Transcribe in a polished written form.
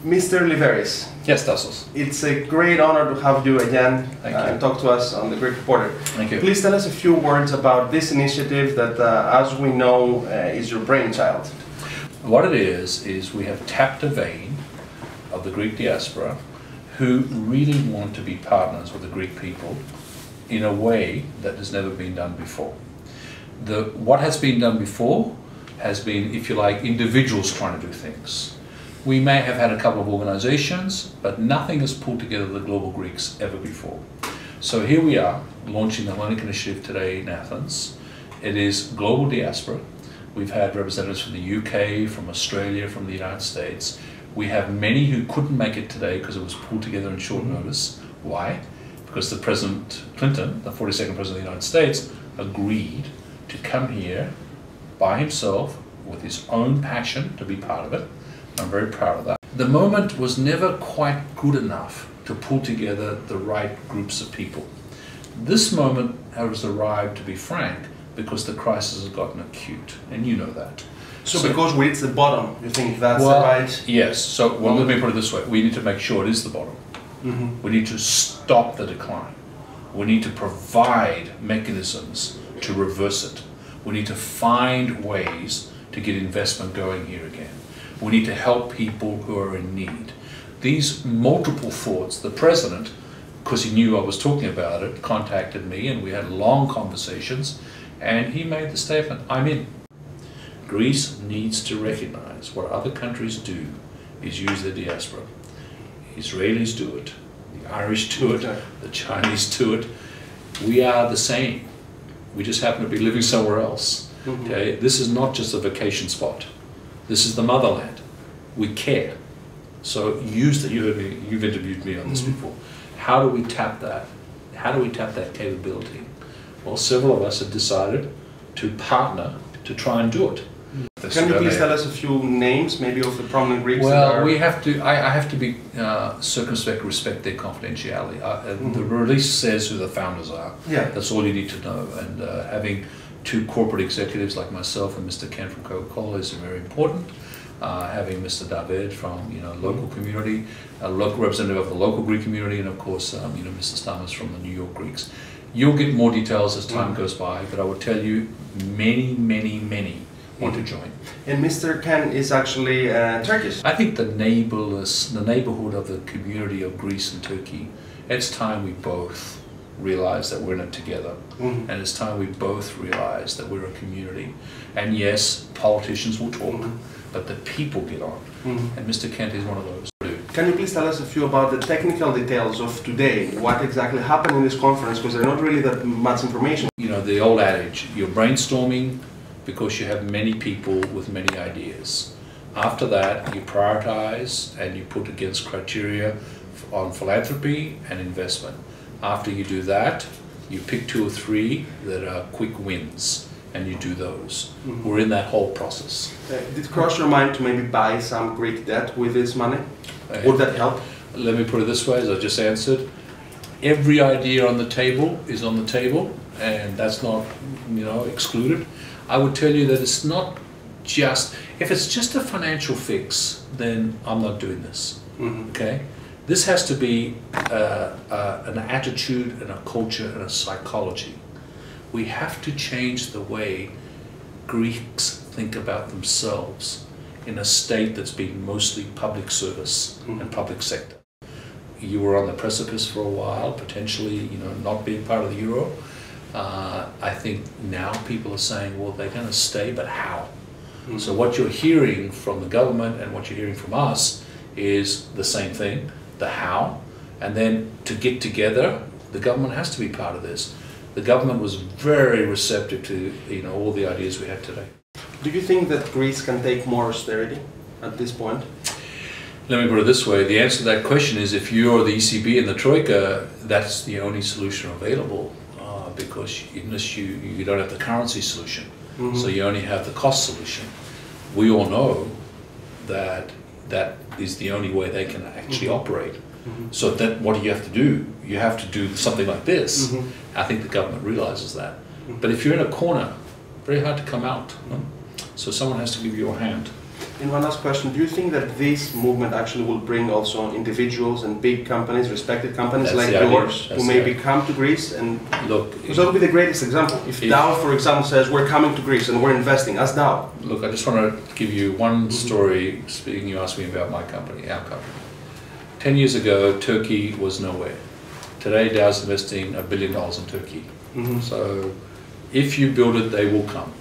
Mr. Liveris. Yes, Tassos. It's a great honor to have you again and talk to us on The Greek Reporter. Thank you. Please tell us a few words about this initiative that, as we know, is your brainchild. What it is we have tapped a vein of the Greek diaspora who really want to be partners with the Greek people in a way that has never been done before. What has been done before has been, if you like, individuals trying to do things. We may have had a couple of organizations, but nothing has pulled together the global Greeks ever before. So here we are, launching the Hellenic initiative today in Athens. It is global diaspora. We've had representatives from the UK, from Australia, from the United States. We have many who couldn't make it today because it was pulled together in short notice. Why? Because the President Clinton, the 42nd President of the United States, agreed to come here by himself with his own passion to be part of it. I'm very proud of that. The moment was never quite good enough to pull together the right groups of people. This moment has arrived, to be frank, because the crisis has gotten acute, and you know that. So because we reached the bottom, you think that's the right? Yes. So let me put it this way. We need to make sure it is the bottom. We need to stop the decline. We need to provide mechanisms to reverse it. We need to find ways to get investment going here again. We need to help people who are in need. These multiple thoughts, the President, because he knew I was talking about it, contacted me and we had long conversations, and he made the statement, I'm in. Greece needs to recognize what other countries do is use their diaspora. Israelis do it, the Irish do it, the Chinese do it. We are the same. We just happen to be living somewhere else. Okay? This is not just a vacation spot. This is the motherland. We care. So use that. You've interviewed me on this before. How do we tap that? How do we tap that capability? Well, several of us have decided to partner to try and do it. Can you please tell us a few names, maybe of the prominent Greeks? Well, we have to. I have to be circumspect, respect their confidentiality. The release says who the founders are. Yeah. That's all you need to know. And having two corporate executives like myself and Mr. Ken from Coca-Cola is very important. Having Mr. David from local community, a local representative of the local Greek community, and of course Mr. Stamas from the New York Greeks. You'll get more details as time goes by, but I will tell you, many want to join. And Mr. Ken is actually Turkish. I think the neighborhood of the community of Greece and Turkey, it's time we both realize that we're in it together. And it's time we both realize that we're a community. And yes, politicians will talk, but the people get on. And Mr. Kent is one of those. Can you please tell us a few about the technical details of today? What exactly happened in this conference? Because there's not really that much information. You know, the old adage, you're brainstorming because you have many people with many ideas. After that, you prioritize and you put against criteria on philanthropy and investment. After you do that, you pick 2 or 3 that are quick wins, and you do those. We're in that whole process. Did it cross your mind to maybe buy some Greek debt with this money? Would that help? Let me put it this way, as I just answered. Every idea on the table is on the table, and that's not, excluded. I would tell you that it's not just, if it's just a financial fix, then I'm not doing this, okay? This has to be an attitude and a culture and a psychology. We have to change the way Greeks think about themselves in a state that's been mostly public service and public sector. You were on the precipice for a while, potentially, not being part of the euro. I think now people are saying, well, they're going to stay, but how? So what you're hearing from the government and what you're hearing from us is the same thing, the how, and then to get together, the government has to be part of this. The government was very receptive to all the ideas we had today. Do you think that Greece can take more austerity at this point? Let me put it this way. The answer to that question is if you're the ECB and the Troika, that's the only solution available because unless you don't have the currency solution, so you only have the cost solution. We all know that that is the only way they can actually operate. So that what do you have to do? You have to do something like this. I think the government realizes that. But if you're in a corner, very hard to come out. So someone has to give you a hand. In one last question, do you think that this movement actually will bring also individuals and big companies, respected companies like yours, who maybe come to Greece and look? Because that would be the greatest example. If Dow, for example, says we're coming to Greece and we're investing as Dow. Look, I just want to give you one story. Speaking, you asked me about my company, our company. 10 years ago, Turkey was nowhere. Today, Dow's investing $1 billion in Turkey. So, if you build it, they will come.